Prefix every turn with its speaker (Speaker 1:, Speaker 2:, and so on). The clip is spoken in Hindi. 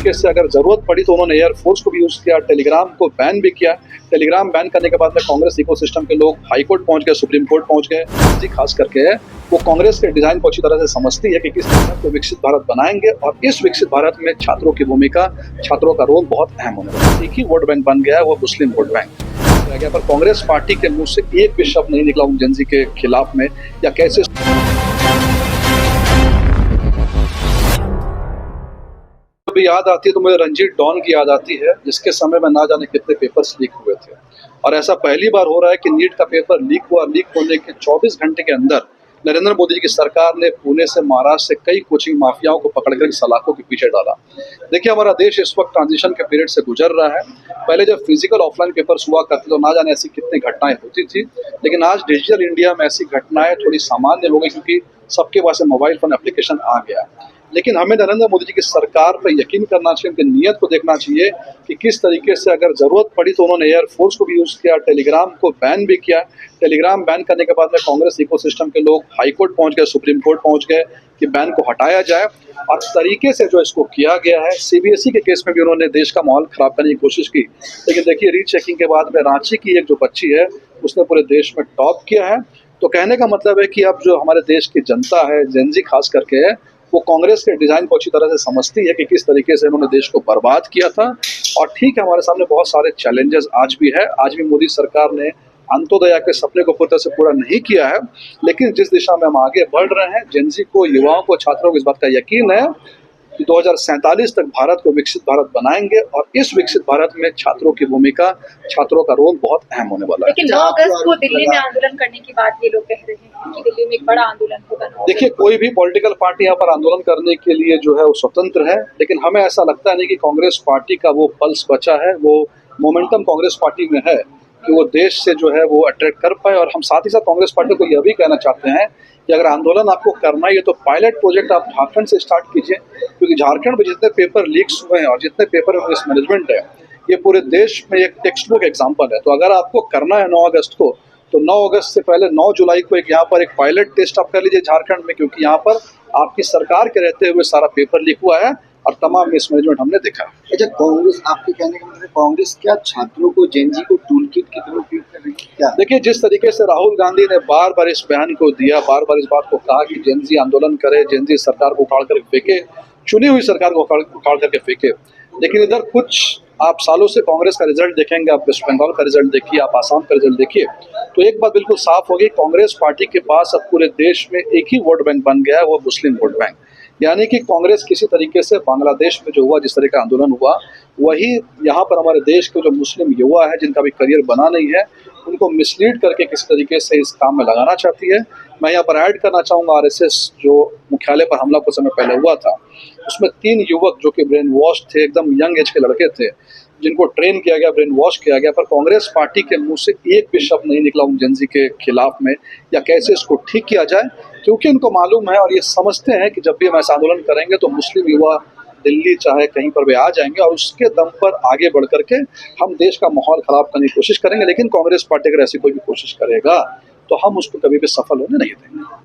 Speaker 1: तरीके से अगर ज़रूरत पड़ी तो उन्होंने एयरफोर्स को भी यूज़ किया, टेलीग्राम को बैन भी किया। टेलीग्राम बैन करने के बाद में कांग्रेस इकोसिस्टम के लोग हाई कोर्ट पहुंच गए, सुप्रीम कोर्ट पहुंच गए। जी खास करके वो कांग्रेस के डिज़ाइन को अच्छी तरह से समझती है कि किस तरह को विकसित भारत बनाएंगे, और इस विकसित भारत में छात्रों की भूमिका, छात्रों का रोल बहुत अहम होने वाला है। एक ही वोट बैंक बन गया है, वो मुस्लिम वोट बैंक रह गया, पर कांग्रेस पार्टी के मुंह से एक भी शब्द नहीं निकला उन जेन-ज़ी के खिलाफ में, या कैसे भी याद आती है तो मुझे रंजीत डॉन की याद आती है, जिसके समय में ना जाने कितने पेपर्स लीक हुए थे। और ऐसा पहली बार हो रहा है कि नीट का पेपर लीक हुआ, लीक होने के 24 घंटे के अंदर नरेंद्र मोदी जी की सरकार ने पुणे से, महाराष्ट्र से कई कोचिंग माफियाओं को पकड़कर सलाखों के पीछे डाला। देखिए, हमारा देश इस वक्त ट्रांजिशन के पीरियड से गुजर रहा है। पहले जब फिजिकल ऑफलाइन पेपर्स हुआ करते तो ना जाने ऐसी कितनी घटनाएं होती थी, लेकिन आज डिजिटल इंडिया में ऐसी घटनाएं थोड़ी सामान्य हो गई, क्योंकि सबके पास मोबाइल फोन एप्लीकेशन आ गया। लेकिन हमें नरेंद्र मोदी जी की सरकार पर यकीन करना चाहिए, उनकी नीयत को देखना चाहिए कि किस तरीके से अगर ज़रूरत पड़ी तो उन्होंने एयरफोर्स को भी यूज़ किया, टेलीग्राम को बैन भी किया। टेलीग्राम बैन करने के बाद में कांग्रेस इकोसिस्टम के लोग हाई कोर्ट पहुंच गए, सुप्रीम कोर्ट पहुंच गए कि बैन को हटाया जाए। और तरीके से जो इसको किया गया है, सीबीएसई के केस में भी उन्होंने देश का माहौल खराब करने की कोशिश की। लेकिन देखिए, रीचेकिंग के बाद में रांची की एक जो बच्ची है, उसने पूरे देश में टॉप किया है। तो कहने का मतलब है कि अब जो हमारे देश की जनता है, जेन-ज़ी खास करके है, वो कांग्रेस के डिजाइन को अच्छी तरह से समझती है कि किस तरीके से उन्होंने देश को बर्बाद किया था। और ठीक है, हमारे सामने बहुत सारे चैलेंजेस आज भी है। आज भी मोदी सरकार ने अंत्योदय के सपने को पूरी तरह से पूरा नहीं किया है, लेकिन जिस दिशा में हम आगे बढ़ रहे हैं, जेन-ज़ी को, युवाओं को, छात्रों को इस बात का यकीन है कि 2047 तक भारत को विकसित भारत बनाएंगे, और इस विकसित भारत में छात्रों की भूमिका, छात्रों का रोल बहुत अहम होने वाला है।
Speaker 2: लेकिन 9 अगस्त को दिल्ली में आंदोलन करने की बात ये लोग कह रहे हैं कि दिल्ली में एक बड़ा आंदोलन होगा।
Speaker 1: देखिए, कोई भी पॉलिटिकल पार्टी यहाँ पर आंदोलन करने के लिए जो है वो स्वतंत्र है, लेकिन हमें ऐसा लगता नहीं कि कांग्रेस पार्टी का वो पल्स बचा है, वो मोमेंटम कांग्रेस पार्टी में है कि वो देश से जो है वो अट्रैक्ट कर पाए। और हम साथ ही साथ कांग्रेस पार्टी को यह भी कहना चाहते हैं कि अगर आंदोलन आपको करना है तो पायलट प्रोजेक्ट आप झारखंड से स्टार्ट कीजिए, क्योंकि झारखंड में जितने पेपर लीक्स हुए हैं और जितने पेपर में मिसमैनेजमेंट है, ये पूरे देश में एक टेक्स्ट बुक एग्जाम्पल है। तो अगर आपको करना है 9 अगस्त को, तो 9 अगस्त से पहले 9 जुलाई को यहाँ पर एक पायलट टेस्ट आप कर लीजिए झारखंड में, क्योंकि यहाँ पर आपकी सरकार के रहते हुए सारा पेपर लीक हुआ है और तमाम मिसमैनेजमेंट हमने देखा है।
Speaker 3: अच्छा, कांग्रेस, आपके कहने का मतलब कांग्रेस क्या छात्रों को, जेन-ज़ी को टूल किट की तरह ट्रीट कर रही है क्या?
Speaker 1: देखिए, जिस तरीके से राहुल गांधी ने बार बार इस बयान को दिया, बार बार इस बात को कहा कि जेन-ज़ी आंदोलन करे, जेन-ज़ी सरकार को उखाड़ कर फेंके, चुनी हुई सरकार को उखाड़ करके फेंके, लेकिन इधर कुछ आप सालों से कांग्रेस का रिजल्ट देखेंगे, आप वेस्ट बंगाल का रिजल्ट देखिए, आप आसाम का रिजल्ट देखिए, तो एक बात बिल्कुल साफ होगी, कांग्रेस पार्टी के पास अब पूरे देश में एक ही वोट बैंक बन गया है, वो मुस्लिम वोट बैंक। यानी कि कांग्रेस किसी तरीके से बांग्लादेश में जो हुआ, जिस तरह का आंदोलन हुआ, वही यहाँ पर हमारे देश के जो मुस्लिम युवा है, जिनका भी करियर बना नहीं है, उनको मिसलीड करके किसी तरीके से इस काम में लगाना चाहती है। मैं यहाँ पर ऐड करना चाहूँगा, आरएसएस जो मुख्यालय पर हमला कुछ समय पहले हुआ था, उसमें 3 युवक जो कि ब्रेन वॉश थे, एकदम यंग एज के लड़के थे, जिनको ट्रेन किया गया, ब्रेन वॉश किया गया, पर कांग्रेस पार्टी के मुंह से एक भी शब्द नहीं निकला उन जेन-ज़ी के खिलाफ में, या कैसे इसको ठीक किया जाए, क्योंकि उनको मालूम है और ये समझते हैं कि जब भी हम ऐसा आंदोलन करेंगे तो मुस्लिम युवा दिल्ली चाहे कहीं पर भी आ जाएंगे, और उसके दम पर आगे बढ़ करके हम देश का माहौल खराब करने की कोशिश करेंगे। लेकिन कांग्रेस पार्टी अगर ऐसी कोई भी कोशिश करेगा तो हम उसको कभी भी सफल होने नहीं देंगे।